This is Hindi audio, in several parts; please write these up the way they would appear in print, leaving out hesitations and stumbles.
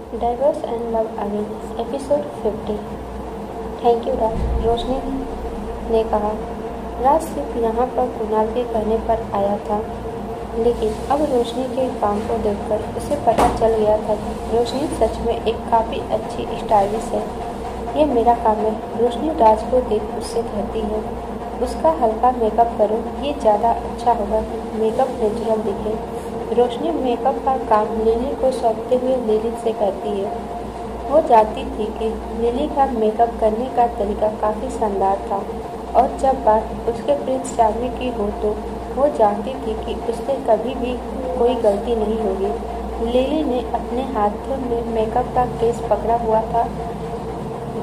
Diverse and love again episode 50। Thank you Raj, Roshni ने कहा। राज सिर्फ यहाँ पर कुणाल के कहने पर आया था, लेकिन अब रोशनी के काम को देखकर उसे पता चल गया था कि रोशनी सच में एक काफ़ी अच्छी स्टाइलिश है। ये मेरा काम है, रोशनी राज को देख उससे कहती है। उसका हल्का मेकअप करो, ये ज़्यादा अच्छा होगा कि मेकअप नेचुरल दिखे। रोशनी मेकअप का काम लिली को सौंपते हुए लिली से कहती है। वो जानती थी कि लिली का मेकअप करने का तरीका काफ़ी शानदार था, और जब बात उसके प्रिंस चार्मिंग की हो तो वो जानती थी कि उससे कभी भी कोई गलती नहीं होगी। लिली ने अपने हाथों में मेकअप का केस पकड़ा हुआ था।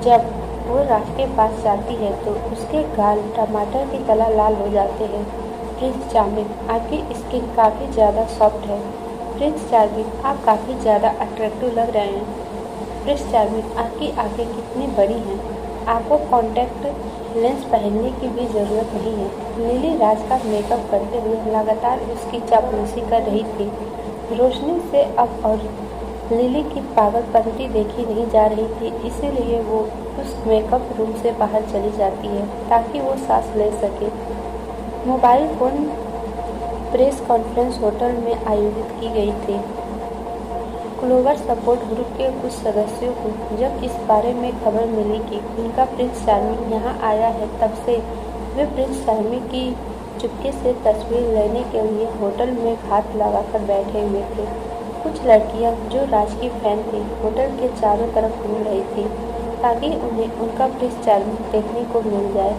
जब वो राज के पास जाती है तो उसके गाल टमाटर की तरह लाल हो जाते हैं। प्रिंस चार्मिंग, आपकी स्किन काफ़ी ज़्यादा सॉफ्ट है। प्रिंस चार्मिंग, आप काफ़ी ज़्यादा अट्रैक्टिव लग रहे हैं। प्रिंस चार्मिंग, आपकी आंखें कितनी बड़ी हैं, आपको कॉन्टैक्ट लेंस पहनने की भी ज़रूरत नहीं है। लिली राज का मेकअप करते हुए लगातार उसकी चापलूसी कर रही थी। रोशनी से अब और लिली की पागलपंती देखी नहीं जा रही थी, इसीलिए वो उस मेकअप रूम से बाहर चली जाती है ताकि वो सांस ले सके। Mobile phone press conference hotel में आयोजित की गई थी। क्लोवर सपोर्ट ग्रुप के कुछ सदस्यों को जब इस बारे में खबर मिली कि उनका प्रिंस चार्मिंग यहाँ आया है, तब से वे प्रिंस चार्मिंग की चुपके से तस्वीर लेने के लिए होटल में हाथ लगाकर बैठे हुए थे। कुछ लड़कियाँ जो राज की फैन थी होटल के चारों तरफ घूम रही थी ताकि उन्हें उनका प्रिंस चार्मिंग देखने को मिल जाए।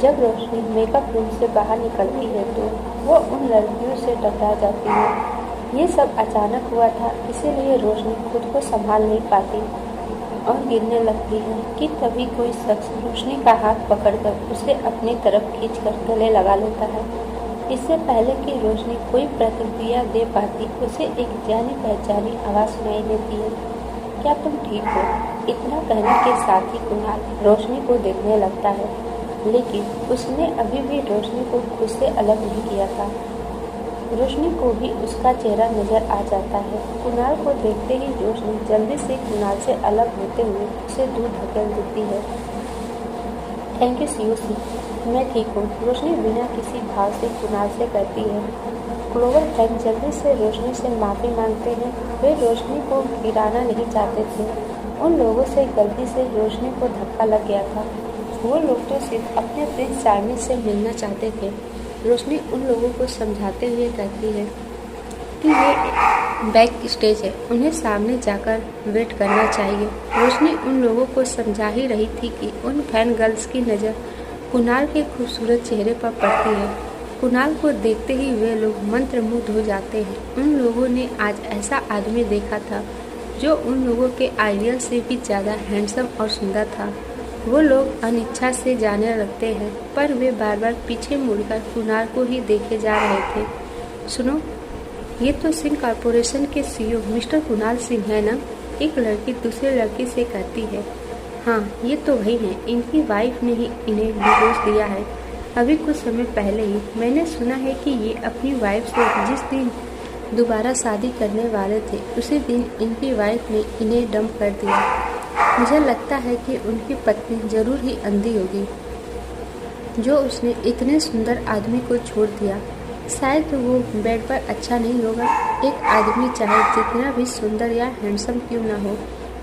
जब रोशनी मेकअप रूम से बाहर निकलती है तो वो उन लड़कियों से टकरा जाती है। ये सब अचानक हुआ था, इसीलिए रोशनी खुद को संभाल नहीं पाती और गिरने लगती है कि तभी कोई शख्स रोशनी का हाथ पकड़कर उसे अपनी तरफ खींचकर गले लगा लेता है। इससे पहले कि रोशनी कोई प्रतिक्रिया दे पाती, उसे एक जानी पहचानी आवाज़ सुनाई देती है। क्या तुम ठीक हो? इतना कहने के साथ ही कुणाल रोशनी को देखने लगता है, लेकिन उसने अभी भी रोशनी को खुद से अलग नहीं किया था। रोशनी को भी उसका चेहरा नजर आ जाता है। कुणाल को देखते ही रोशनी जल्दी से कुणाल से अलग होते हुए उसे दूर धकेल देती है। थैंक यू सीयूसी, मैं ठीक हूँ, रोशनी बिना किसी भाव से कुणाल से कहती है। क्लोवर फ्रेंड जल्दी से रोशनी से माफ़ी मांगते हैं। वे रोशनी को गिराना नहीं चाहते थे। उन लोगों से गलती से रोशनी को धक्का लग गया था। वो लोग तो सिर्फ अपने प्रिंस चार्मिंग से मिलना चाहते थे। रोशनी उन लोगों को समझाते हुए कहती है कि ये बैक स्टेज है, उन्हें सामने जाकर वेट करना चाहिए। रोशनी उन लोगों को समझा ही रही थी कि उन फैन गर्ल्स की नज़र कुणाल के खूबसूरत चेहरे पर पड़ती है। कुणाल को देखते ही वे लोग मंत्रमुग्ध हो जाते हैं। उन लोगों ने आज ऐसा आदमी देखा था जो उन लोगों के आइडियल से भी ज़्यादा हैंडसम और सुंदर था। वो लोग अनिच्छा से जाने लगते हैं, पर वे बार बार पीछे मुड़कर कुणाल को ही देखे जा रहे थे। सुनो, ये तो सिंह कॉर्पोरेशन के सीईओ मिस्टर कुणाल सिंह है ना? एक लड़की दूसरी लड़की से कहती है। हाँ, ये तो वही है, इनकी वाइफ ने ही इन्हें डिवोर्स दिया है। अभी कुछ समय पहले ही मैंने सुना है कि ये अपनी वाइफ से जिस दिन दोबारा शादी करने वाले थे, उसी दिन इनकी वाइफ ने इन्हें डंप कर दिया। मुझे लगता है कि उनकी पत्नी जरूर ही अंधी होगी जो उसने इतने सुंदर आदमी को छोड़ दिया। शायद वो बेड पर अच्छा नहीं होगा। एक आदमी चाहे जितना भी सुंदर या हैंडसम क्यों ना हो,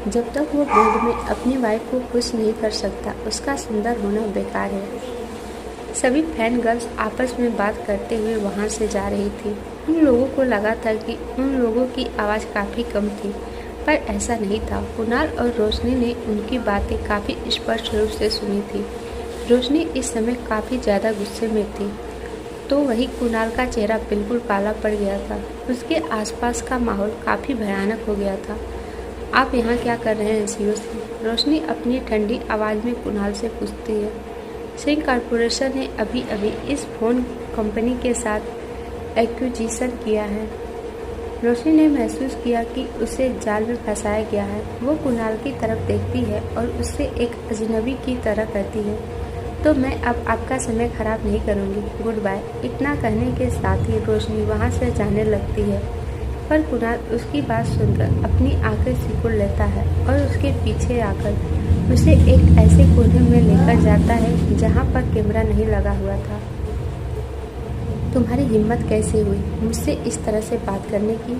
जब तक वो बेड में अपनी वाइफ को खुश नहीं कर सकता, उसका सुंदर होना बेकार है। सभी फैन गर्ल्स आपस में बात करते हुए वहाँ से जा रही थी। उन लोगों को लगा था कि उन लोगों की आवाज़ काफ़ी कम थी, पर ऐसा नहीं था। कुणाल और रोशनी ने उनकी बातें काफ़ी स्पष्ट रूप से सुनी थी। रोशनी इस समय काफ़ी ज़्यादा गुस्से में थी, तो वही कुणाल का चेहरा बिल्कुल काला पड़ गया था। उसके आसपास का माहौल काफ़ी भयानक हो गया था। आप यहाँ क्या कर रहे हैं सीयूसी? रोशनी अपनी ठंडी आवाज़ में कुणाल से पूछती है। सिंह कॉर्पोरेशन ने अभी अभी इस फोन कंपनी के साथ एक्विजिशन किया है। रोशनी ने महसूस किया कि उसे जाल में फंसाया गया है। वो कुणाल की तरफ देखती है और उससे एक अजनबी की तरह कहती है, तो मैं अब आपका समय खराब नहीं करूँगी, गुड बाय। इतना कहने के साथ ही रोशनी वहाँ से जाने लगती है। पर कुणाल उसकी बात सुनकर अपनी आंखें सिकुड़ लेता है और उसके पीछे आकर उसे एक ऐसे कोने में लेकर जाता है जहाँ पर कैमरा नहीं लगा हुआ था। तुम्हारी हिम्मत कैसे हुई मुझसे इस तरह से बात करने की?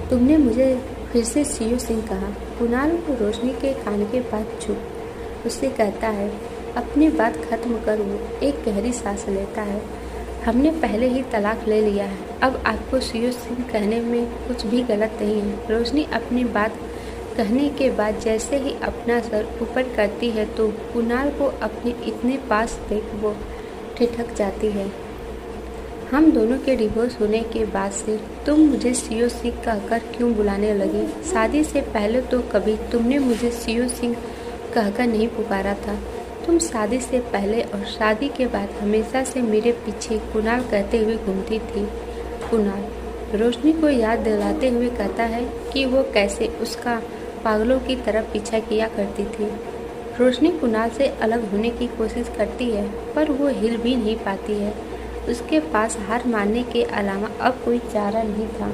तुमने मुझे फिर से सीओ सिंह कहा। कुणाल रोशनी के कान के पास झुक उससे कहता है, अपनी बात खत्म कर। वो एक गहरी सांस लेता है। हमने पहले ही तलाक ले लिया है, अब आपको सीओ सिंह कहने में कुछ भी गलत नहीं है। रोशनी अपनी बात कहने के बाद जैसे ही अपना सर ऊपर करती है तो कुणाल को अपने इतने पास देख वो ठिठक जाती है। हम दोनों के डिवोर्स होने के बाद से तुम मुझे सीओ सिंह कहकर क्यों बुलाने लगी? शादी से पहले तो कभी तुमने मुझे सीओ सिंह कहकर नहीं पुकारा था। तुम शादी से पहले और शादी के बाद हमेशा से मेरे पीछे कुणाल कहते हुए घूमती थी। कुणाल रोशनी को याद दिलाते हुए कहता है कि वो कैसे उसका पागलों की तरफ पीछा किया करती थी। रोशनी कुणाल से अलग होने की कोशिश करती है पर वो हिल भी नहीं पाती है। उसके पास हार मानने के अलावा अब कोई चारा नहीं था।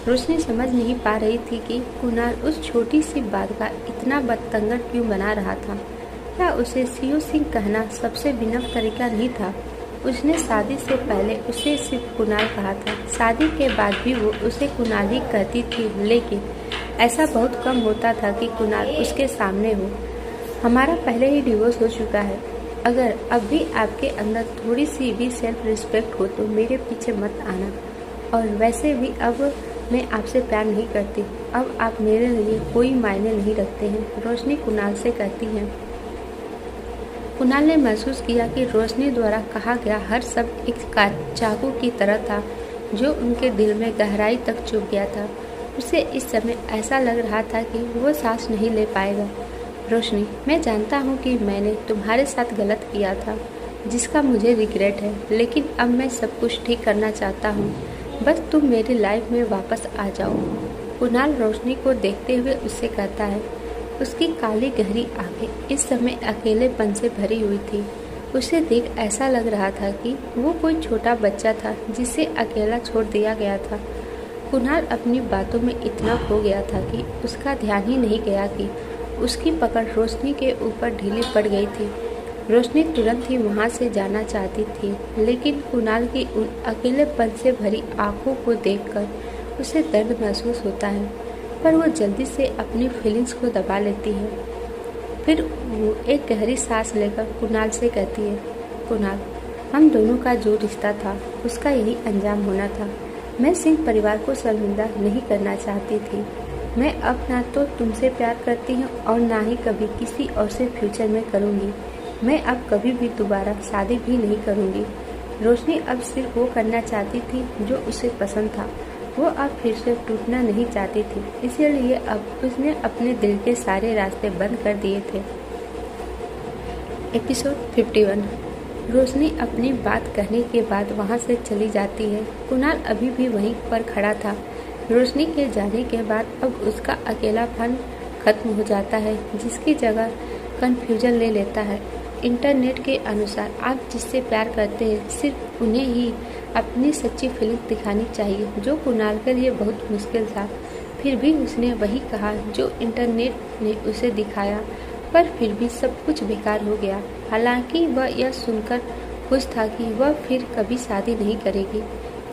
रोशनी समझ नहीं पा रही थी कि कुणाल उस छोटी सी बात का इतना बदतंगड़ क्यों बना रहा था। क्या उसे सीओ सिंह कहना सबसे विनम्र तरीका नहीं था? उसने शादी से पहले उसे सिर्फ कुणाल कहा था, शादी के बाद भी वो उसे कुणाल ही कहती थी, लेकिन ऐसा बहुत कम होता था कि कुणाल उसके सामने हो। हमारा पहले ही डिवोर्स हो चुका है। अगर अब भी आपके अंदर थोड़ी सी भी सेल्फ रिस्पेक्ट हो तो मेरे पीछे मत आना। और वैसे भी अब मैं आपसे प्यार नहीं करती। अब आप मेरे लिए कोई मायने नहीं रखते हैं, रोशनी कुणाल से कहती है। कुणाल ने महसूस किया कि रोशनी द्वारा कहा गया हर शब्द एक चाकू की तरह था जो उनके दिल में गहराई तक चुभ गया था। उसे इस समय ऐसा लग रहा था कि वो सांस नहीं ले पाएगा। रोशनी, मैं जानता हूँ कि मैंने तुम्हारे साथ गलत किया था जिसका मुझे रिग्रेट है, लेकिन अब मैं सब कुछ ठीक करना चाहता हूँ। बस तुम मेरी लाइफ में वापस आ जाओ। कुणाल रोशनी को देखते हुए उससे कहता है। उसकी काली गहरी आंखें इस समय अकेलेपन से भरी हुई थी। उसे देख ऐसा लग रहा था कि वो कोई छोटा बच्चा था जिसे अकेला छोड़ दिया गया था। कुणाल अपनी बातों में इतना खो गया था कि उसका ध्यान ही नहीं गया कि उसकी पकड़ रोशनी के ऊपर ढीली पड़ गई थी। रोशनी तुरंत ही वहाँ से जाना चाहती थी, लेकिन कुणाल की उन अकेलेपन से भरी आंखों को देखकर उसे दर्द महसूस होता है, पर वो जल्दी से अपनी फीलिंग्स को दबा लेती है। फिर वो एक गहरी सांस लेकर कुणाल से कहती है, कुणाल, हम दोनों का जो रिश्ता था उसका यही अंजाम होना था। मैं सिंह परिवार को शर्मिंदा नहीं करना चाहती थी। मैं अब ना तो तुमसे प्यार करती हूँ और ना ही कभी किसी और से फ्यूचर में करूँगी। मैं अब कभी भी दोबारा शादी भी नहीं करूँगी। रोशनी अब सिर्फ वो करना चाहती थी जो उसे पसंद था। वो अब फिर से टूटना नहीं चाहती थी, इसीलिए अब उसने अपने दिल के सारे रास्ते बंद कर दिए थे। एपिसोड 51। रोशनी अपनी बात कहने के बाद वहाँ से चली जाती है। कुणाल अभी भी वहीं पर खड़ा था। रोशनी के जाने के बाद अब उसका अकेलापन खत्म हो जाता है, जिसकी जगह कन्फ्यूजन ले लेता है। इंटरनेट के अनुसार आप जिससे प्यार करते हैं सिर्फ उन्हें ही अपनी सच्ची फीलिंग दिखानी चाहिए, जो कुणाल के लिए बहुत मुश्किल था। फिर भी उसने वही कहा जो इंटरनेट ने उसे दिखाया, पर फिर भी सब कुछ बेकार हो गया। हालांकि वह यह सुनकर खुश था कि वह फिर कभी शादी नहीं करेगी।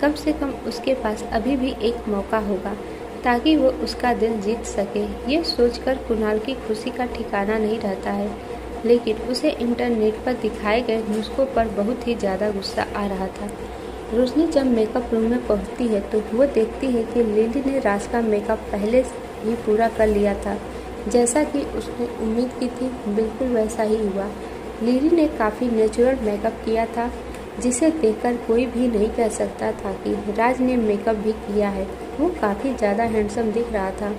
कम से कम उसके पास अभी भी एक मौका होगा ताकि वो उसका दिल जीत सके। ये सोचकर कुणाल की खुशी का ठिकाना नहीं रहता है, लेकिन उसे इंटरनेट पर दिखाए गए नुस्खों पर बहुत ही ज़्यादा गुस्सा आ रहा था। रोशनी जब मेकअप रूम में पहुंचती है तो वो देखती है कि लिली ने राज का मेकअप पहले ही पूरा कर लिया था। जैसा कि उसने उम्मीद की थी बिल्कुल वैसा ही हुआ। लिली ने काफ़ी नेचुरल मेकअप किया था, जिसे देखकर कोई भी नहीं कह सकता था कि राज ने मेकअप भी किया है। वो काफ़ी ज़्यादा हैंडसम दिख रहा था।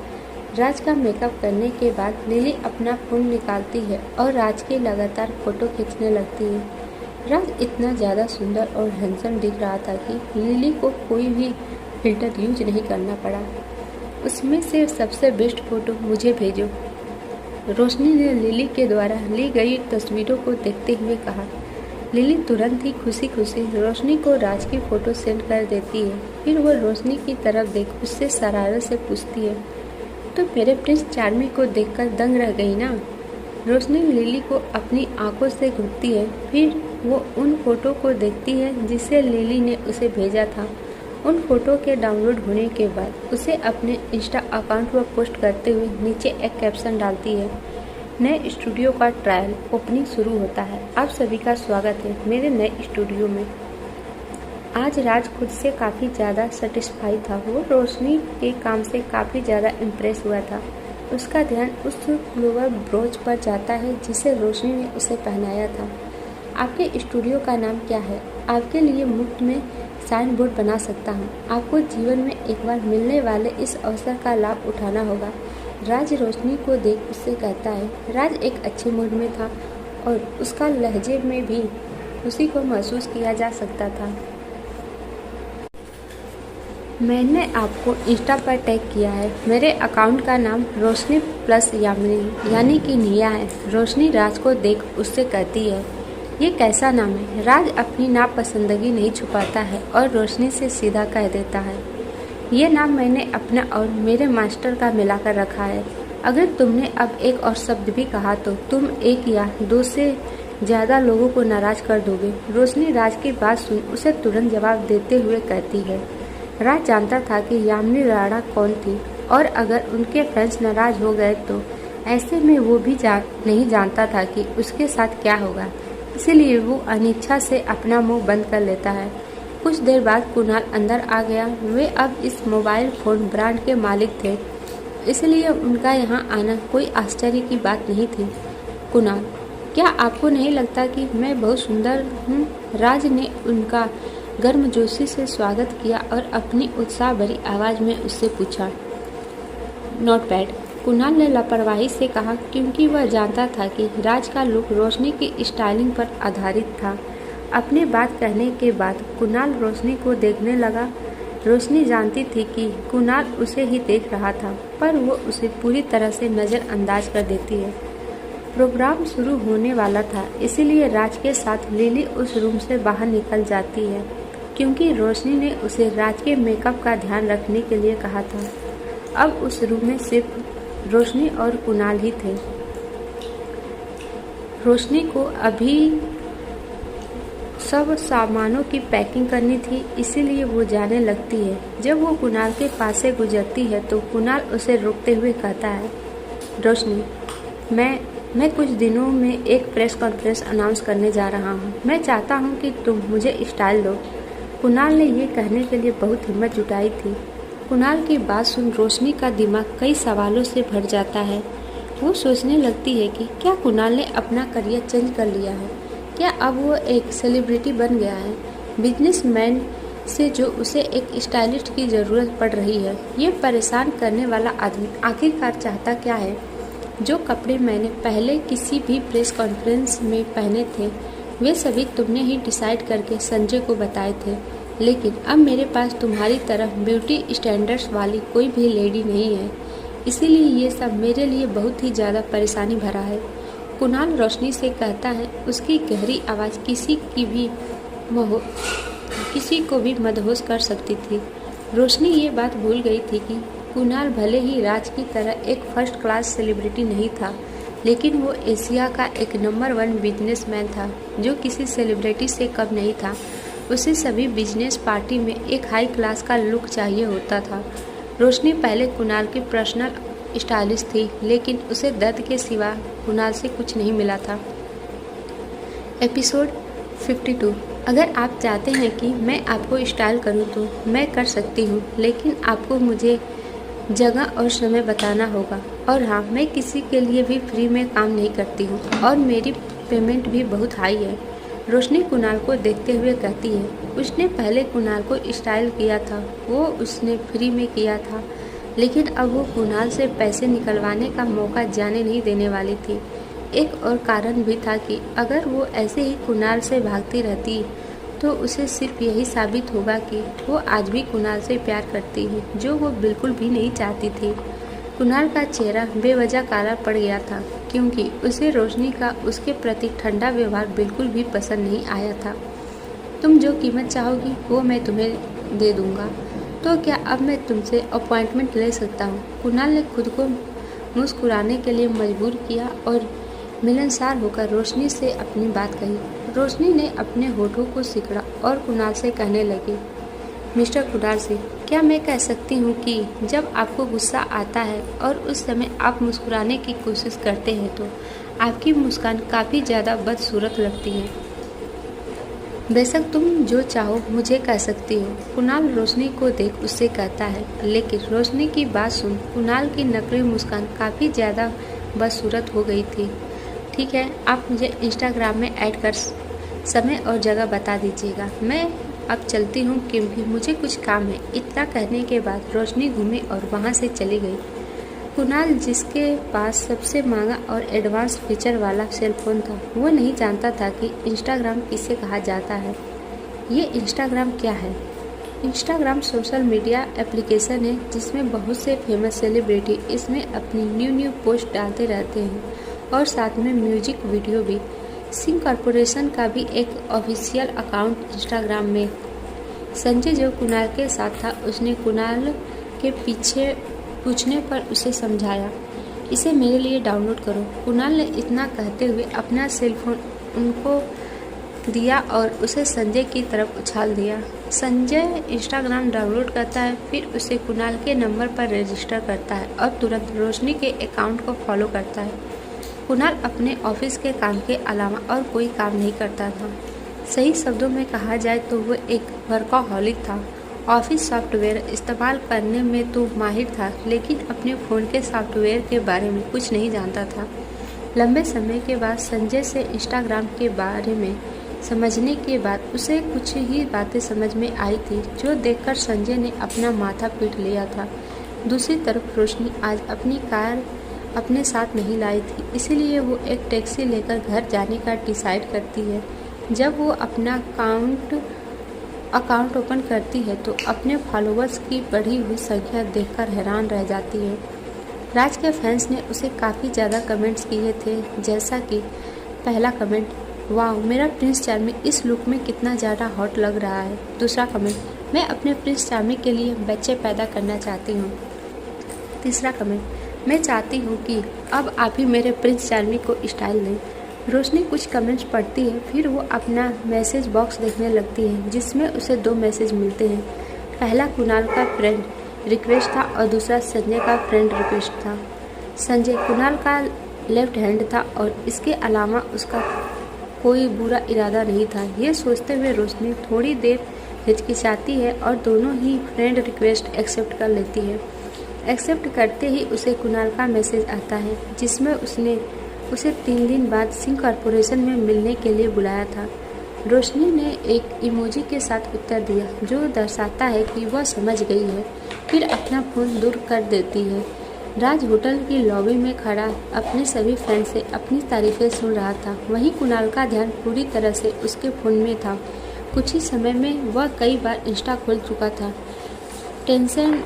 राज का मेकअप करने के बाद लिली अपना फ़ोन निकालती है और राज की लगातार फ़ोटो खींचने लगती है। राज इतना ज़्यादा सुंदर और हैंडसम दिख रहा था कि लिली को कोई भी फिल्टर यूज नहीं करना पड़ा। उसमें से सबसे बेस्ट फ़ोटो मुझे भेजो। रोशनी ने लिली के द्वारा ली गई तस्वीरों को देखते हुए कहा। लिली तुरंत ही खुशी खुशी रोशनी को राज की फ़ोटो सेंड कर देती है। फिर वो रोशनी की तरफ देख उससे शरारत से पूछती है, तो मेरे प्रिंस चार्मिंग को देखकर दंग रह गई ना। रोशनी लिली को अपनी आंखों से घूरती है। फिर वो उन फोटो को देखती है जिसे लिली ने उसे भेजा था। उन फोटो के डाउनलोड होने के बाद उसे अपने इंस्टा अकाउंट पर पोस्ट करते हुए नीचे एक कैप्शन डालती है, नए स्टूडियो का ट्रायल ओपनिंग शुरू होता है। आप सभी का स्वागत है मेरे नए स्टूडियो में। आज राज खुद से काफ़ी ज़्यादा सेटिस्फाई था। वो रोशनी के काम से काफ़ी ज़्यादा इम्प्रेस हुआ था। उसका ध्यान उस फ्लोवर ब्रोच पर जाता है जिसे रोशनी ने उसे पहनाया था। आपके स्टूडियो का नाम क्या है? आपके लिए मुफ्त में साइन बोर्ड बना सकता हूँ। आपको जीवन में एक बार मिलने वाले इस अवसर का लाभ उठाना होगा। राज रोशनी को देख उससे कहता है। राज एक अच्छे मूड में था और उसका लहजे में भी उसी को महसूस किया जा सकता था। मैंने आपको इंस्टा पर टैग किया है। मेरे अकाउंट का नाम रोशनी प्लस यामिनी यानी कि निया है। रोशनी राज को देख उससे कहती है, ये कैसा नाम है? राज अपनी नापसंदगी नहीं छुपाता है और रोशनी से सीधा कह देता है, ये नाम मैंने अपना और मेरे मास्टर का मिलाकर रखा है। अगर तुमने अब एक और शब्द भी कहा तो तुम एक या दो से ज़्यादा लोगों को नाराज कर दोगे। रोशनी राज की बात सुन उसे तुरंत जवाब देते हुए कहती है। राज जानता था कि यामिनी राणा कौन थी और अगर उनके फैंस नाराज हो गए तो ऐसे में वो भी नहीं जानता था कि उसके साथ क्या होगा। इसीलिए वो अनिच्छा से अपना मुंह बंद कर लेता है। कुछ देर बाद कुणाल अंदर आ गया। वे अब इस मोबाइल फ़ोन ब्रांड के मालिक थे, इसलिए उनका यहाँ आना कोई आश्चर्य की बात नहीं थी। कुणाल, क्या आपको नहीं लगता कि मैं बहुत सुंदर हूँ? राज ने उनका गर्मजोशी से स्वागत किया और अपनी उत्साह भरी आवाज़ में उससे पूछा। नॉट बैड, कुणाल ने लापरवाही से कहा, क्योंकि वह जानता था कि राज का लुक रोशनी की स्टाइलिंग पर आधारित था। अपनी बात कहने के बाद कुणाल रोशनी को देखने लगा। रोशनी जानती थी कि कुणाल उसे ही देख रहा था, पर वो उसे पूरी तरह से नज़रअंदाज कर देती है। प्रोग्राम शुरू होने वाला था, इसीलिए राज के साथ लिली उस रूम से बाहर निकल जाती है, क्योंकि रोशनी ने उसे राज के मेकअप का ध्यान रखने के लिए कहा था। अब उस रूम में सिर्फ रोशनी और कुणाल ही थे। रोशनी को अभी सब सामानों की पैकिंग करनी थी, इसीलिए वो जाने लगती है। जब वो कुणाल के पास से गुजरती है तो कुणाल उसे रोकते हुए कहता है, रोशनी, मैं कुछ दिनों में एक प्रेस कॉन्फ्रेंस अनाउंस करने जा रहा हूँ। मैं चाहता हूँ कि तुम मुझे स्टाइल दो। कुणाल ने ये कहने के लिए बहुत हिम्मत जुटाई थी। कुणाल की बात सुन रोशनी का दिमाग कई सवालों से भर जाता है। वो सोचने लगती है कि क्या कुणाल ने अपना करियर चेंज कर लिया है? क्या अब वो एक सेलिब्रिटी बन गया है? बिजनेसमैन से जो उसे एक स्टाइलिस्ट की ज़रूरत पड़ रही है। ये परेशान करने वाला आदमी आखिरकार चाहता क्या है? जो कपड़े मैंने पहले किसी भी प्रेस कॉन्फ्रेंस में पहने थे वे सभी तुमने ही डिसाइड करके संजय को बताए थे, लेकिन अब मेरे पास तुम्हारी तरह ब्यूटी स्टैंडर्ड्स वाली कोई भी लेडी नहीं है, इसीलिए ये सब मेरे लिए बहुत ही ज़्यादा परेशानी भरा है। कुणाल रोशनी से कहता है। उसकी गहरी आवाज़ किसी को भी मदहोश कर सकती थी। रोशनी ये बात भूल गई थी कि कुणाल भले ही राज की तरह एक फर्स्ट क्लास सेलिब्रिटी नहीं था, लेकिन वो एशिया का एक नंबर 1 बिजनेसमैन था जो किसी सेलिब्रिटी से कम नहीं था। उसे सभी बिजनेस पार्टी में एक हाई क्लास का लुक चाहिए होता था। रोशनी पहले कुणाल की पर्सनल स्टाइलिस्ट थी, लेकिन उसे दर्द के सिवा कुणाल से कुछ नहीं मिला था। एपिसोड 52। अगर आप चाहते हैं कि मैं आपको स्टाइल करूं तो मैं कर सकती हूं, लेकिन आपको मुझे जगह और समय बताना होगा। और हाँ, मैं किसी के लिए भी फ्री में काम नहीं करती हूँ और मेरी पेमेंट भी बहुत हाई है। रोशनी कुणाल को देखते हुए कहती है। उसने पहले कुणाल को स्टाइल किया था, वो उसने फ्री में किया था, लेकिन अब वो कुणाल से पैसे निकलवाने का मौका जाने नहीं देने वाली थी। एक और कारण भी था कि अगर वो ऐसे ही कुणाल से भागती रहती तो उसे सिर्फ यही साबित होगा कि वो आज भी कुणाल से प्यार करती है, जो वो बिल्कुल भी नहीं चाहती थी। कुणाल का चेहरा बेवजह काला पड़ गया था। क्योंकि उसे रोशनी का उसके प्रति ठंडा व्यवहार बिल्कुल भी पसंद नहीं आया था। तुम जो कीमत चाहोगी वो मैं तुम्हें दे दूंगा। तो क्या अब मैं तुमसे अपॉइंटमेंट ले सकता हूँ? कुणाल ने खुद को मुस्कुराने के लिए मजबूर किया और मिलनसार होकर रोशनी से अपनी बात कही। रोशनी ने अपने होठों को सिकड़ा और कुणाल से कहने लगी, मिस्टर कुणाल सिंह, क्या मैं कह सकती हूँ कि जब आपको गुस्सा आता है और उस समय आप मुस्कुराने की कोशिश करते हैं तो आपकी मुस्कान काफ़ी ज़्यादा बदसूरत लगती है। बेशक तुम जो चाहो मुझे कह सकती हो, कुणाल रोशनी को देख उससे कहता है। लेकिन रोशनी की बात सुन कुणाल की नकली मुस्कान काफ़ी ज़्यादा बदसूरत हो गई थी। ठीक है, आप मुझे इंस्टाग्राम में ऐड कर समय और जगह बता दीजिएगा। मैं अब चलती हूँ क्योंकि मुझे कुछ काम है। इतना कहने के बाद रोशनी घूमी और वहाँ से चली गई। कुणाल, जिसके पास सबसे महंगा और एडवांस फीचर वाला सेलफोन था, वो नहीं जानता था कि इंस्टाग्राम किसे कहा जाता है। ये इंस्टाग्राम क्या है? इंस्टाग्राम सोशल मीडिया एप्लीकेशन है जिसमें बहुत से फेमस सेलिब्रिटी इसमें अपनी न्यू पोस्ट डालते रहते हैं और साथ में म्यूजिक वीडियो भी। सिंह कॉर्पोरेशन का भी एक ऑफिशियल अकाउंट इंस्टाग्राम में। संजय जो कुणाल के साथ था, उसने कुणाल के पीछे पूछने पर उसे समझाया, इसे मेरे लिए डाउनलोड करो। कुणाल ने इतना कहते हुए अपना सेलफोन उनको दिया और उसे संजय की तरफ उछाल दिया। संजय इंस्टाग्राम डाउनलोड करता है, फिर उसे कुणाल के नंबर पर रजिस्टर करता है और तुरंत रोशनी के अकाउंट को फॉलो करता है। कुणाल अपने ऑफिस के काम के अलावा और कोई काम नहीं करता था। सही शब्दों में कहा जाए तो वो एक वर्कaholic था। ऑफिस सॉफ्टवेयर इस्तेमाल करने में तो माहिर था, लेकिन अपने फ़ोन के सॉफ्टवेयर के बारे में कुछ नहीं जानता था। लंबे समय के बाद संजय से इंस्टाग्राम के बारे में समझने के बाद उसे कुछ ही बातें समझ में आई थी, जो देखकर संजय ने अपना माथा पीट लिया था। दूसरी तरफ रोशनी आज अपनी कार अपने साथ नहीं लाई थी, इसीलिए वो एक टैक्सी लेकर घर जाने का डिसाइड करती है। जब वो अपना अकाउंट ओपन करती है तो अपने फॉलोअर्स की बढ़ी हुई संख्या देखकर हैरान रह जाती है। राज के फैंस ने उसे काफ़ी ज़्यादा कमेंट्स किए थे, जैसा कि पहला कमेंट, वाह मेरा प्रिंस चार्मिंग इस लुक में कितना ज़्यादा हॉट लग रहा है। दूसरा कमेंट, मैं अपने प्रिंस चार्मिंग के लिए बच्चे पैदा करना चाहती हूँ। तीसरा कमेंट, मैं चाहती हूँ कि अब आप ही मेरे प्रिंस चार्मिंग को स्टाइल दें। रोशनी कुछ कमेंट्स पढ़ती है, फिर वो अपना मैसेज बॉक्स देखने लगती है जिसमें उसे 2 मैसेज मिलते हैं। पहला कुणाल का फ्रेंड रिक्वेस्ट था और दूसरा संजय का फ्रेंड रिक्वेस्ट था। संजय कुणाल का लेफ्ट हैंड था और इसके अलावा उसका कोई बुरा इरादा नहीं था। ये सोचते हुए रोशनी थोड़ी देर हिचकिचाती है और दोनों ही फ्रेंड रिक्वेस्ट एक्सेप्ट कर लेती है। एक्सेप्ट करते ही उसे कुणाल का मैसेज आता है जिसमें उसने उसे 3 दिन बाद सिंह कॉर्पोरेशन में मिलने के लिए बुलाया था। रोशनी ने एक इमोजी के साथ उत्तर दिया जो दर्शाता है कि वह समझ गई है, फिर अपना फ़ोन दूर कर देती है। राज होटल की लॉबी में खड़ा अपने सभी फ्रेंड से अपनी तारीफें सुन रहा था। वहीं कुणाल का ध्यान पूरी तरह से उसके फ़ोन में था। कुछ ही समय में वह कई बार इंस्टा खोल चुका था। टेंशन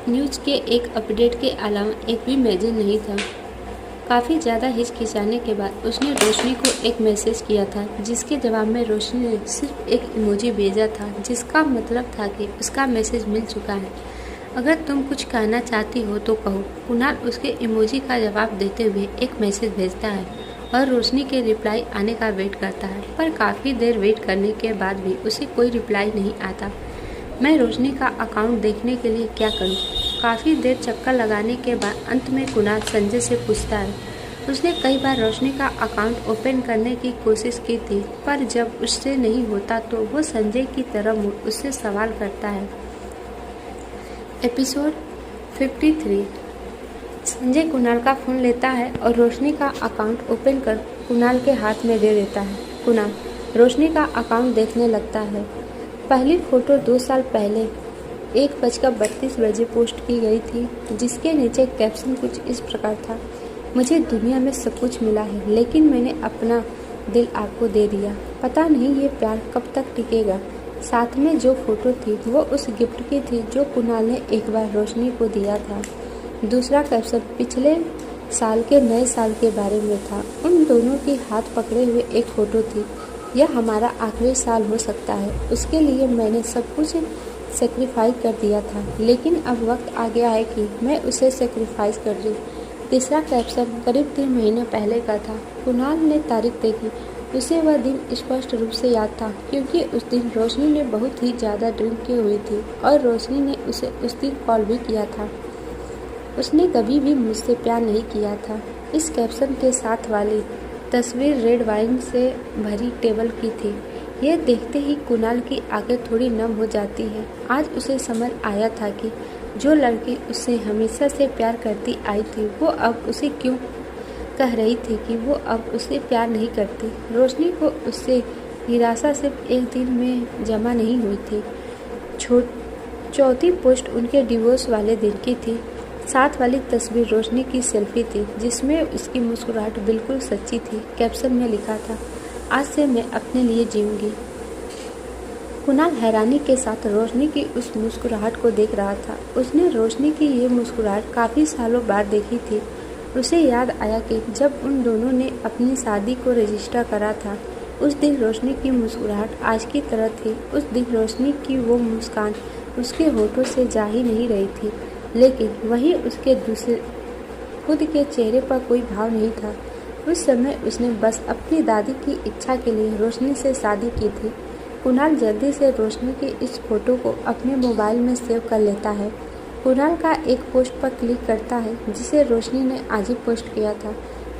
न्यूज़ के एक अपडेट के अलावा एक भी मैसेज नहीं था। काफ़ी ज़्यादा हिचकिचाने के बाद उसने रोशनी को एक मैसेज किया था, जिसके जवाब में रोशनी ने सिर्फ एक इमोजी भेजा था, जिसका मतलब था कि उसका मैसेज मिल चुका है। अगर तुम कुछ कहना चाहती हो तो कहो। कुणाल उसके इमोजी का जवाब देते हुए एक मैसेज भेजता है और रोशनी के रिप्लाई आने का वेट करता है, पर काफ़ी देर वेट करने के बाद भी उसे कोई रिप्लाई नहीं आता। मैं रोशनी का अकाउंट देखने के लिए क्या करूं? काफ़ी देर चक्कर लगाने के बाद अंत में कुणाल संजय से पूछता है। उसने कई बार रोशनी का अकाउंट ओपन करने की कोशिश की थी, पर जब उससे नहीं होता तो वो संजय की तरफ मुड़ उससे सवाल करता है। एपिसोड 53। संजय कुणाल का फ़ोन लेता है और रोशनी का अकाउंट ओपन कर कुणाल के हाथ में दे देता है। कुणाल रोशनी का अकाउंट देखने लगता है। पहली फ़ोटो 2 साल पहले 1:32 पोस्ट की गई थी, जिसके नीचे कैप्शन कुछ इस प्रकार था, मुझे दुनिया में सब कुछ मिला है, लेकिन मैंने अपना दिल आपको दे दिया। पता नहीं ये प्यार कब तक टिकेगा। साथ में जो फ़ोटो थी वो उस गिफ्ट की थी जो कुणाल ने एक बार रोशनी को दिया था। दूसरा कैप्शन, पिछले साल के नए साल के बारे में था। उन दोनों की हाथ पकड़े हुए एक फ़ोटो थी। यह हमारा आखिरी साल हो सकता है। उसके लिए मैंने सब कुछ सेक्रीफाइस कर दिया था, लेकिन अब वक्त आ गया है कि मैं उसे सेक्रीफाइस कर दूँ। तीसरा कैप्शन करीब 3 महीने पहले का था। कुणाल ने तारीख देखी। उसे वह दिन स्पष्ट रूप से याद था, क्योंकि उस दिन रोशनी ने बहुत ही ज़्यादा ड्रिंक की हुई थी और रोशनी ने उसे उस दिन कॉल भी किया था। उसने कभी भी मुझसे प्यार नहीं किया था। इस कैप्शन के साथ वाली तस्वीर रेड वाइन से भरी टेबल की थी। यह देखते ही कुणाल की आंखें थोड़ी नम हो जाती है। आज उसे समझ आया था कि जो लड़की उससे हमेशा से प्यार करती आई थी, वो अब उसे क्यों कह रही थी कि वो अब उससे प्यार नहीं करती। रोशनी को उससे निराशा सिर्फ एक दिन में जमा नहीं हुई थी। चौथी पोस्ट उनके डिवोर्स वाले दिन की थी। साथ वाली तस्वीर रोशनी की सेल्फी थी, जिसमें उसकी मुस्कुराहट बिल्कुल सच्ची थी। कैप्शन में लिखा था, आज से मैं अपने लिए जीऊंगी। कुणाल हैरानी के साथ रोशनी की उस मुस्कुराहट को देख रहा था। उसने रोशनी की ये मुस्कुराहट काफ़ी सालों बाद देखी थी। उसे याद आया कि जब उन दोनों ने अपनी शादी को रजिस्टर करा था, उस दिन रोशनी की मुस्कुराहट आज की तरह थी। उस दिन रोशनी की वो मुस्कान उसके होठों से जा ही नहीं रही थी, लेकिन वहीं उसके खुद के चेहरे पर कोई भाव नहीं था। उस समय उसने बस अपनी दादी की इच्छा के लिए रोशनी से शादी की थी। कुणाल जल्दी से रोशनी की इस फोटो को अपने मोबाइल में सेव कर लेता है। कुणाल का एक पोस्ट पर क्लिक करता है, जिसे रोशनी ने आज ही पोस्ट किया था।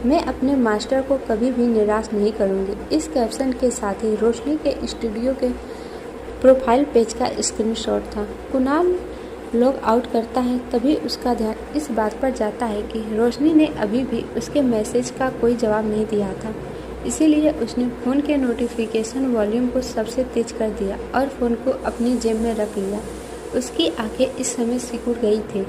मैं अपने मास्टर को कभी भी निराश नहीं करूंगी। इस कैप्शन के साथ ही रोशनी के स्टूडियो के प्रोफाइल पेज का स्क्रीनशॉट था। कुणाल लॉग आउट करता है, तभी उसका ध्यान इस बात पर जाता है कि रोशनी ने अभी भी उसके मैसेज का कोई जवाब नहीं दिया था। इसीलिए उसने फ़ोन के नोटिफिकेशन वॉल्यूम को सबसे तेज कर दिया और फ़ोन को अपनी जेब में रख लिया। उसकी आंखें इस समय सिकुड़ गई थी।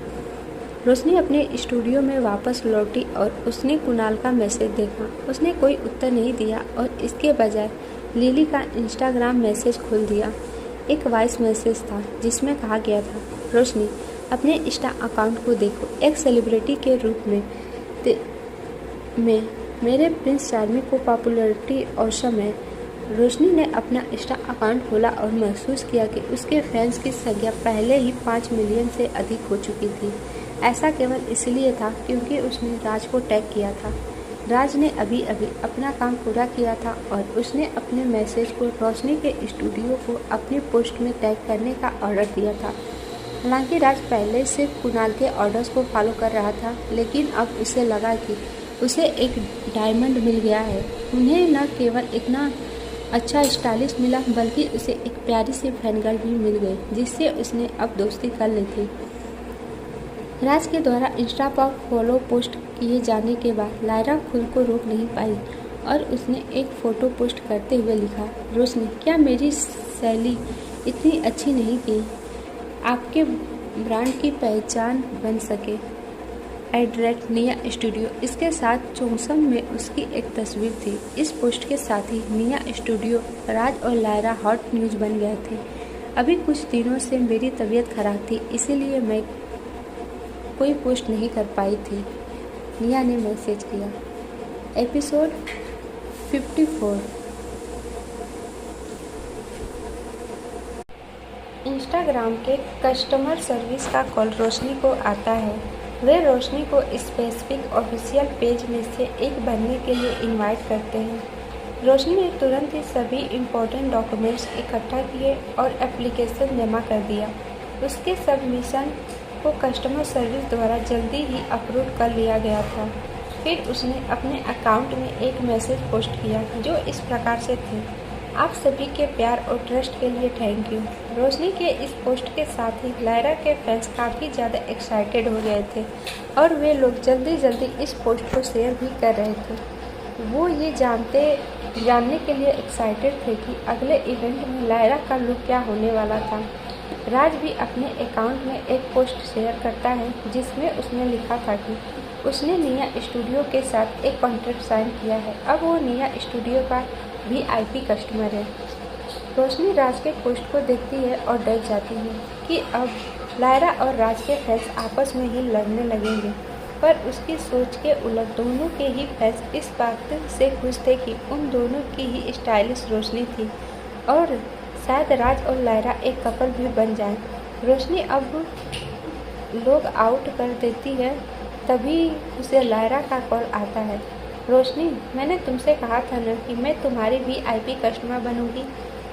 रोशनी अपने स्टूडियो में वापस लौटी और उसने कुणाल का मैसेज देखा। उसने कोई उत्तर नहीं दिया और इसके बजाय लिली का इंस्टाग्राम मैसेज खोल दिया। एक वॉइस मैसेज था, जिसमें कहा गया था, रोशनी अपने इंस्टा अकाउंट को देखो। एक सेलिब्रिटी के रूप में मेरे प्रिंस चार्मी को पॉपुलैरिटी औसम है। रोशनी ने अपना इंस्टा अकाउंट खोला और महसूस किया कि उसके फैंस की संख्या पहले ही 5 मिलियन से अधिक हो चुकी थी। ऐसा केवल इसलिए था क्योंकि उसने राज को टैग किया था। राज ने अभी अभी अपना काम पूरा किया था और उसने अपने मैसेज को रोशनी के स्टूडियो को अपनी पोस्ट में टैग करने का ऑर्डर दिया था। हालांकि राज पहले से कुणाल के ऑर्डर्स को फॉलो कर रहा था, लेकिन अब उसे लगा कि उसे एक डायमंड मिल गया है। उन्हें न केवल इतना अच्छा स्टाइलिश मिला, बल्कि उसे एक प्यारी सी फैन गर्ल भी मिल गई, जिससे उसने अब दोस्ती कर ली थी। राज के द्वारा इंस्टा पर फॉलो पोस्ट किए जाने के बाद लायरा खुद को रोक नहीं पाई और उसने एक फ़ोटो पोस्ट करते हुए लिखा, रोशनी क्या मेरी शैली इतनी अच्छी नहीं कि आपके ब्रांड की पहचान बन सके। @निया स्टूडियो। इसके साथ चौसम में उसकी एक तस्वीर थी। इस पोस्ट के साथ ही निया स्टूडियो, राज और लायरा हॉट न्यूज़ बन गए थे। अभी कुछ दिनों से मेरी तबीयत खराब थी, इसीलिए मैं कोई पोस्ट नहीं कर पाई थी, निया ने मैसेज किया। एपिसोड 54। इंस्टाग्राम के कस्टमर सर्विस का कॉल रोशनी को आता है। वे रोशनी को स्पेसिफिक ऑफिशियल पेज में से एक बनने के लिए इनवाइट करते हैं। रोशनी ने तुरंत ही सभी इम्पोर्टेंट डॉक्यूमेंट्स इकट्ठा किए और एप्लीकेशन जमा कर दिया। उसके सबमिशन को कस्टमर सर्विस द्वारा जल्दी ही अप्रूव कर लिया गया था। फिर उसने अपने अकाउंट में एक मैसेज पोस्ट किया, जो इस प्रकार से थे, आप सभी के प्यार और ट्रस्ट के लिए थैंक यू। रोशनी के इस पोस्ट के साथ ही लायरा के फैंस काफ़ी ज़्यादा एक्साइटेड हो गए थे और वे लोग जल्दी जल्दी इस पोस्ट को शेयर भी कर रहे थे। वो ये जानने के लिए एक्साइटेड थे कि अगले इवेंट में लायरा का लुक क्या होने वाला था। राज भी अपने अकाउंट में एक पोस्ट शेयर करता है, जिसमें उसने लिखा था कि उसने निया स्टूडियो के साथ एक कॉन्ट्रैक्ट साइन किया है। अब वो निया स्टूडियो का VIP कस्टमर है। रोशनी राज के पोस्ट को देखती है और डर जाती है कि अब लायरा और राज के फैंस आपस में ही लड़ने लगेंगे। पर उसकी सोच के उलट दोनों के ही फैंस इस बात से खुश थे कि उन दोनों की ही स्टाइलिश रोशनी थी और शायद राज और लायरा एक कपल भी बन जाए। रोशनी अब लोग आउट कर देती है, तभी उसे लायरा का कॉल आता है। रोशनी, मैंने तुमसे कहा था ना कि मैं तुम्हारी VIP कस्टमर बनूंगी।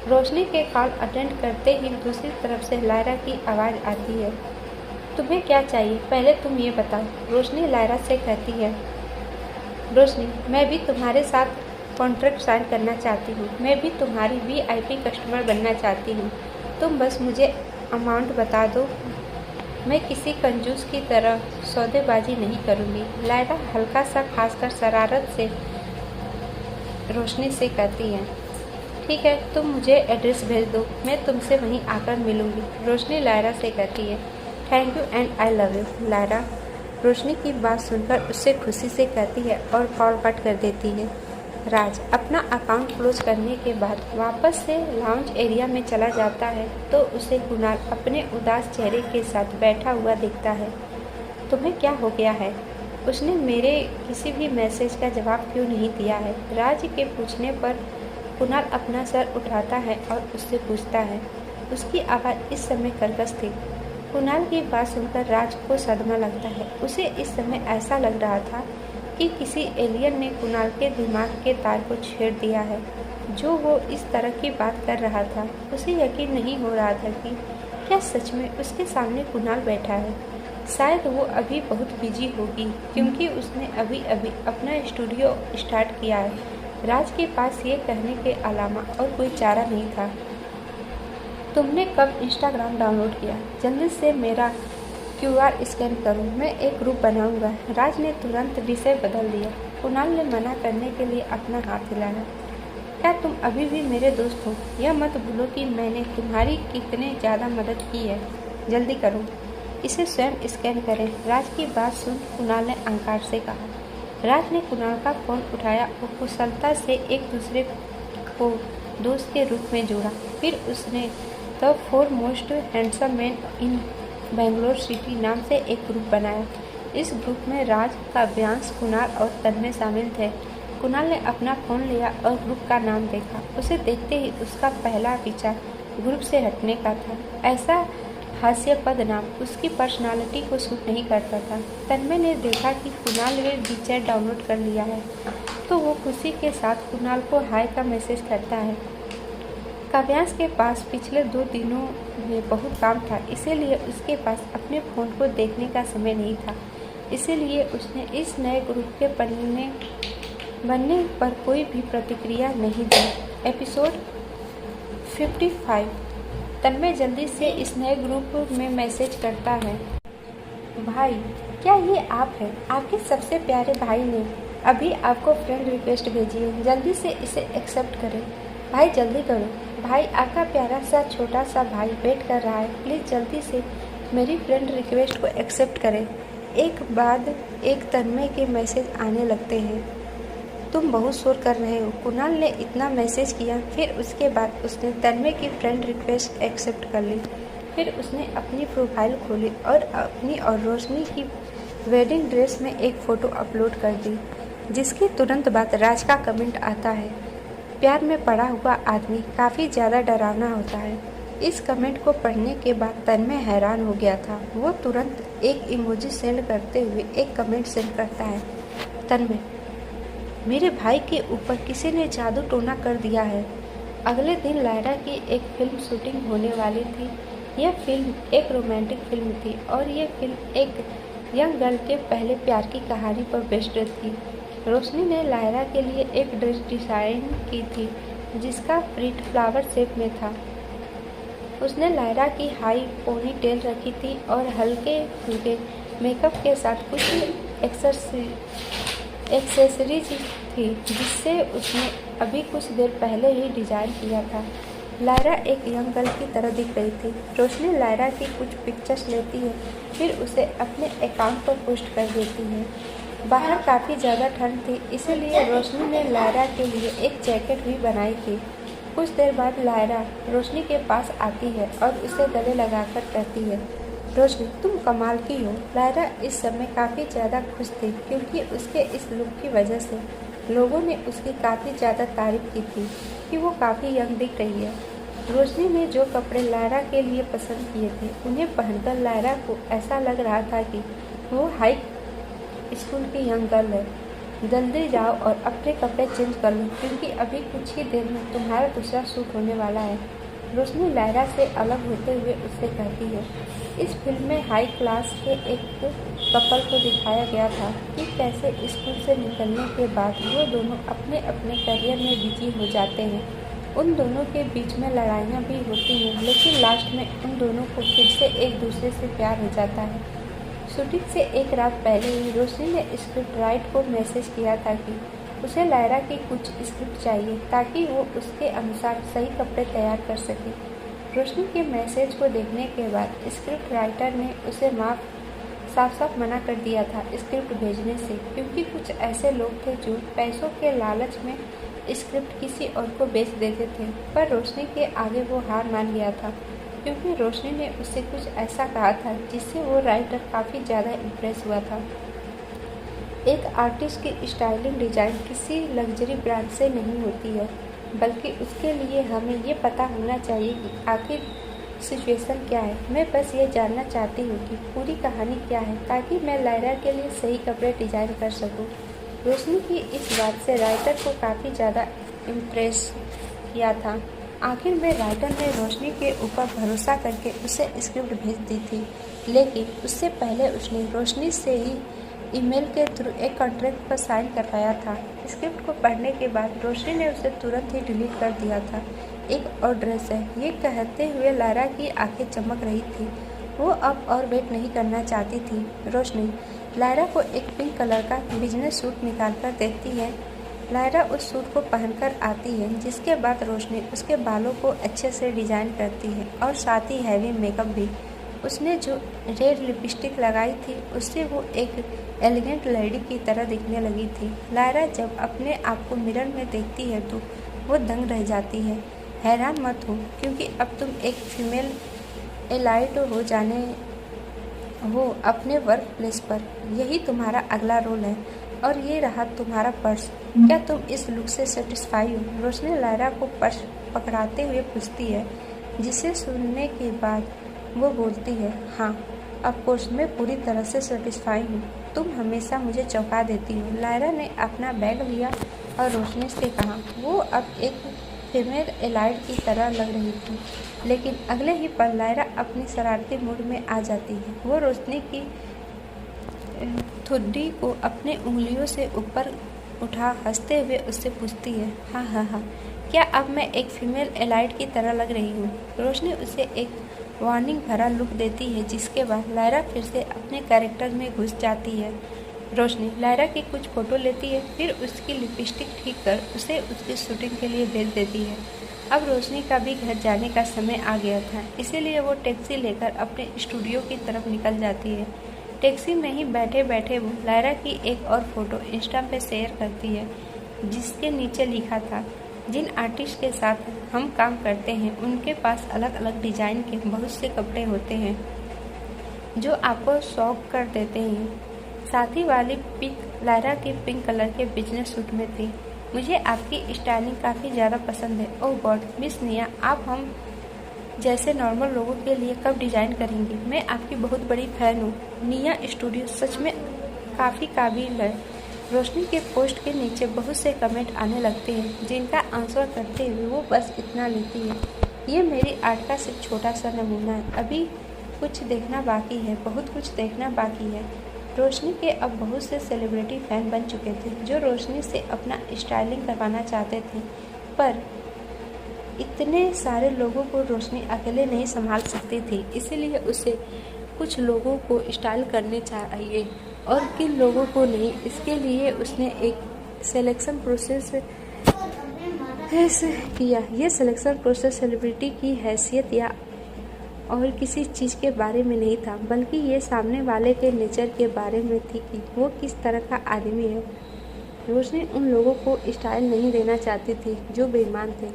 रोशनी के कॉल अटेंड करते ही दूसरी तरफ से लायरा की आवाज़ आती है। तुम्हें क्या चाहिए, पहले तुम ये बताओ, रोशनी लायरा से कहती है। रोशनी, मैं भी तुम्हारे साथ कॉन्ट्रैक्ट साइन करना चाहती हूँ, मैं भी तुम्हारी VIP कस्टमर बनना चाहती हूँ। तुम बस मुझे अमाउंट बता दो, मैं किसी कंजूस की तरह सौदेबाजी नहीं करूँगी। लायरा हल्का सा खासकर शरारत से रोशनी से कहती है। ठीक है, तुम मुझे एड्रेस भेज दो, मैं तुमसे वहीं आकर मिलूँगी। रोशनी लायरा से कहती है। Thank you and I love you. Lyra Roshni की बात सुनकर उससे खुशी से कहती है और कॉल कट कर देती है। राज अपना अकाउंट क्लोज करने के बाद वापस से लाउंज एरिया में चला जाता है तो उसे कुणाल अपने उदास चेहरे के साथ बैठा हुआ दिखता है। तुम्हें क्या हो गया है? उसने मेरे किसी भी मैसेज का जवाब क्यों नहीं दिया है? राज के पूछने पर कुणाल अपना सर उठाता है और उससे पूछता है। उसकी आवाज़ इस समय कर्कश थी। कुणाल की बात सुनकर राज को सदमा लगता है। उसे इस समय ऐसा लग रहा था कि किसी एलियन ने कुणाल के दिमाग के तार को छेड़ दिया है। जो वो इस तरह की बात कर रहा था, उसे यकीन नहीं हो रहा था कि क्या सच में उसके सामने कुणाल बैठा है। शायद वो अभी बहुत बिजी होगी क्योंकि उसने अभी अभी अपना स्टूडियो स्टार्ट किया है। राज के पास ये कहने के अलावा और कोई चारा नहीं था। तुमने कब इंस्टाग्राम डाउनलोड किया? जल्दी से मेरा QR स्कैन करो, मैं एक ग्रुप बनाऊंगा। राज ने तुरंत विषय बदल दिया। कुणाल ने मना करने के लिए अपना हाथ हिलाया। क्या तुम अभी भी मेरे दोस्त हो? यह मत भूलो कि मैंने तुम्हारी कितने ज़्यादा मदद की है। जल्दी करो, इसे स्वयं स्कैन करें। राज की बात सुन कुणाल ने अहंकार से कहा। राज ने कुणाल का फ़ोन उठाया और कुशलता से एक दूसरे को दोस्त के रूप में जोड़ा। फिर उसने the 4 most handsome man in Bangalore city नाम से एक ग्रुप बनाया। इस ग्रुप में राज, काव्यांश, कुणाल और तन्मय शामिल थे। कुणाल ने अपना फ़ोन लिया और ग्रुप का नाम देखा। उसे देखते ही उसका पहला विचार ग्रुप से हटने का था। ऐसा हास्यास्पद नाम उसकी पर्सनालिटी को सूट नहीं करता था। तन्मय ने देखा कि कुणाल ने WeChat डाउनलोड कर लिया है तो वो खुशी के साथ कुणाल को हाय का मैसेज करता है। काव्यांश के पास पिछले 2 दिनों में बहुत काम था, इसीलिए उसके पास अपने फ़ोन को देखने का समय नहीं था। इसीलिए उसने इस नए ग्रुप के बनने पर कोई भी प्रतिक्रिया नहीं दी। एपिसोड 55। तन्मय जल्दी से इस नए ग्रुप में मैसेज करता है। भाई, क्या ये आप हैं? आपके सबसे प्यारे भाई ने अभी आपको फ्रेंड रिक्वेस्ट भेजी है, जल्दी से इसे एक्सेप्ट करें। भाई जल्दी करो भाई, आपका प्यारा सा छोटा सा भाई वेट कर रहा है, प्लीज़ जल्दी से मेरी फ्रेंड रिक्वेस्ट को एक्सेप्ट करें। एक बाद एक तन्मय के मैसेज आने लगते हैं। तुम बहुत शोर कर रहे हो। कुणाल ने इतना मैसेज किया, फिर उसके बाद उसने तन्मय की फ्रेंड रिक्वेस्ट एक्सेप्ट कर ली। फिर उसने अपनी प्रोफाइल खोली और अपनी और रोशनी की वेडिंग ड्रेस में एक फ़ोटो अपलोड कर दी, जिसके तुरंत बाद राज का कमेंट आता है। प्यार में पड़ा हुआ आदमी काफ़ी ज़्यादा डरावना होता है। इस कमेंट को पढ़ने के बाद तन्मय हैरान हो गया था। वो तुरंत एक इमोजी सेंड करते हुए एक कमेंट सेंड करता है। तन्मय, मेरे भाई के ऊपर किसी ने जादू टोना कर दिया है। अगले दिन लायरा की एक फिल्म शूटिंग होने वाली थी। यह फिल्म एक रोमांटिक फिल्म थी और यह फिल्म एक यंग गर्ल के पहले प्यार की कहानी पर बेस्ड थी। रोशनी ने लायरा के लिए एक ड्रेस डिज़ाइन की थी जिसका प्रिंट फ्लावर शेप में था। उसने लायरा की हाई पोनी टेल रखी थी और हल्के फुल्के मेकअप के साथ कुछ एक्सेसरीज थी जिससे उसने अभी कुछ देर पहले ही डिज़ाइन किया था। लायरा एक यंग गर्ल की तरह दिख रही थी। रोशनी लायरा की कुछ पिक्चर्स लेती है, फिर उसे अपने अकाउंट पर पोस्ट कर देती है। बाहर काफ़ी ज़्यादा ठंड थी, इसीलिए रोशनी ने लायरा के लिए एक जैकेट भी बनाई थी। कुछ देर बाद लायरा रोशनी के पास आती है और उसे गले लगाकर कहती है, रोशनी, तुम कमाल की हो। लायरा इस समय काफ़ी ज़्यादा खुश थी क्योंकि उसके इस लुक की वजह से लोगों ने उसकी काफ़ी ज़्यादा तारीफ की थी कि वो काफ़ी यंग दिख रही है। रोशनी ने जो कपड़े लायरा के लिए पसंद किए थे उन्हें पहनकर लायरा को ऐसा लग रहा था कि वो हाई स्कूल की यंग गर्ल है। जल्दी जाओ और अपने कपड़े चेंज कर लो क्योंकि अभी कुछ ही देर में तुम्हारा दूसरा शूट होने वाला है। रोशनी लायरा से अलग होते हुए उससे कहती है। इस फिल्म में हाई क्लास के एक कपल को दिखाया गया था कि कैसे स्कूल से निकलने के बाद वो दोनों अपने अपने करियर में बिजी हो जाते हैं। उन दोनों के बीच में लड़ाइयाँ भी होती हैं लेकिन लास्ट में उन दोनों को फिर से एक दूसरे से प्यार हो जाता है। शूटिंग से एक रात पहले ही रोशनी ने स्क्रिप्ट राइटर को मैसेज किया था कि उसे लायरा की कुछ स्क्रिप्ट चाहिए ताकि वो उसके अनुसार सही कपड़े तैयार कर सके। रोशनी के मैसेज को देखने के बाद स्क्रिप्ट राइटर ने उसे साफ साफ मना कर दिया था स्क्रिप्ट भेजने से क्योंकि कुछ ऐसे लोग थे जो पैसों के लालच में स्क्रिप्ट किसी और को बेच देते थे। पर रोशनी के आगे वो हार मान गया था क्योंकि रोशनी ने उससे कुछ ऐसा कहा था जिससे वो राइटर काफ़ी ज़्यादा इम्प्रेस हुआ था। एक आर्टिस्ट की स्टाइलिंग डिज़ाइन किसी लग्जरी ब्रांड से नहीं होती है बल्कि उसके लिए हमें ये पता होना चाहिए कि आखिर सिचुएशन क्या है। मैं बस ये जानना चाहती हूँ कि पूरी कहानी क्या है ताकि मैं लायरा के लिए सही कपड़े डिज़ाइन कर सकूँ। रोशनी की इस बात से राइटर को काफ़ी ज़्यादा इम्प्रेस किया था। आखिर में राइटर ने रोशनी के ऊपर भरोसा करके उसे स्क्रिप्ट भेज दी थी लेकिन उससे पहले उसने रोशनी से ही ईमेल के थ्रू एक कॉन्ट्रैक्ट पर साइन करवाया था। स्क्रिप्ट को पढ़ने के बाद रोशनी ने उसे तुरंत ही डिलीट कर दिया था। एक और ड्रेस है, ये कहते हुए लायरा की आंखें चमक रही थी। वो अब और वेट नहीं करना चाहती थी। रोशनी लायरा को एक पिंक कलर का बिजनेस सूट निकाल कर देती है। लायरा उस सूट को पहनकर आती है जिसके बाद रोशनी उसके बालों को अच्छे से डिज़ाइन करती है और साथ ही हैवी मेकअप भी। उसने जो रेड लिपस्टिक लगाई थी उससे वो एक एलिगेंट लेडी की तरह दिखने लगी थी। लायरा जब अपने आप को मिरर में देखती है तो वो दंग रह जाती है। हैरान मत हो क्योंकि अब तुम एक फीमेल एलाइट हो जाने हो अपने वर्क प्लेस पर। यही तुम्हारा अगला रोल है और ये रहा तुम्हारा पर्स। क्या तुम इस लुक से सेटिस्फाई हो? रोशनी लायरा को पर्स पकड़ाते हुए पूछती है जिसे सुनने के बाद वो बोलती है, हाँ ऑफकोर्स मैं पूरी तरह से सेटिस्फाई हूँ। तुम हमेशा मुझे चौंका देती हो। लायरा ने अपना बैग लिया और रोशनी से कहा। वो अब एक फीमेल एलाइड की तरह लग रही थी लेकिन अगले ही पल लायरा अपनी शरारती मूड में आ जाती है। वो रोशनी की ठुड्डी को अपने उंगलियों से ऊपर उठा हंसते हुए उससे पूछती है, हाँ हाँ हाँ क्या अब मैं एक फीमेल एलाइड की तरह लग रही हूँ? रोशनी उसे एक वार्निंग भरा लुक देती है जिसके बाद लायरा फिर से अपने कैरेक्टर में घुस जाती है। रोशनी लायरा की कुछ फ़ोटो लेती है फिर उसकी लिपस्टिक ठीक कर उसे उसकी शूटिंग के लिए भेज देती है। अब रोशनी का भी घर जाने का समय आ गया था इसीलिए वो टैक्सी लेकर अपने स्टूडियो की तरफ निकल जाती है। टैक्सी में ही बैठे बैठे वो लायरा की एक और फ़ोटो इंस्टा पे शेयर करती है जिसके नीचे लिखा था, जिन आर्टिस्ट के साथ हम काम करते हैं उनके पास अलग अलग डिज़ाइन के बहुत से कपड़े होते हैं जो आपको शॉक कर देते हैं। साथी वाली पिक लायरा के पिंक कलर के बिजनेस सूट में थी। मुझे आपकी स्टाइलिंग काफ़ी ज़्यादा पसंद है। ओह गॉड मिस निया, आप हम जैसे नॉर्मल लोगों के लिए कब डिज़ाइन करेंगी? मैं आपकी बहुत बड़ी फ़ैन हूँ। निया स्टूडियो सच में काफ़ी काबिल है। रोशनी के पोस्ट के नीचे बहुत से कमेंट आने लगते हैं जिनका आंसर करते हुए वो बस इतना लिखती है, ये मेरी आर्ट का सिर्फ छोटा सा नमूना है, अभी कुछ देखना बाकी है, बहुत कुछ देखना बाकी है। रोशनी के अब बहुत से सेलिब्रिटी फ़ैन बन चुके थे जो रोशनी से अपना स्टाइलिंग करवाना चाहते थे पर इतने सारे लोगों को रोशनी अकेले नहीं संभाल सकती थी इसीलिए उसे कुछ लोगों को स्टाइल करने चाहिए और किन लोगों को नहीं। इसके लिए उसने एक सिलेक्शन प्रोसेस किया। ये सिलेक्शन प्रोसेस सेलिब्रिटी की हैसियत या और किसी चीज़ के बारे में नहीं था बल्कि ये सामने वाले के नेचर के बारे में थी कि वो किस तरह का आदमी है। रोशनी उन लोगों को स्टाइल नहीं देना चाहती थी जो बेईमान थे।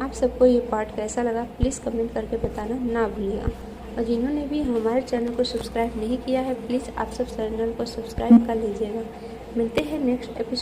आप सबको ये पार्ट कैसा लगा प्लीज़ कमेंट करके बताना ना भूलिएगा। और जिन्होंने भी हमारे चैनल को सब्सक्राइब नहीं किया है, प्लीज़ आप सब चैनल को सब्सक्राइब कर लीजिएगा। मिलते हैं नेक्स्ट एपिसोड।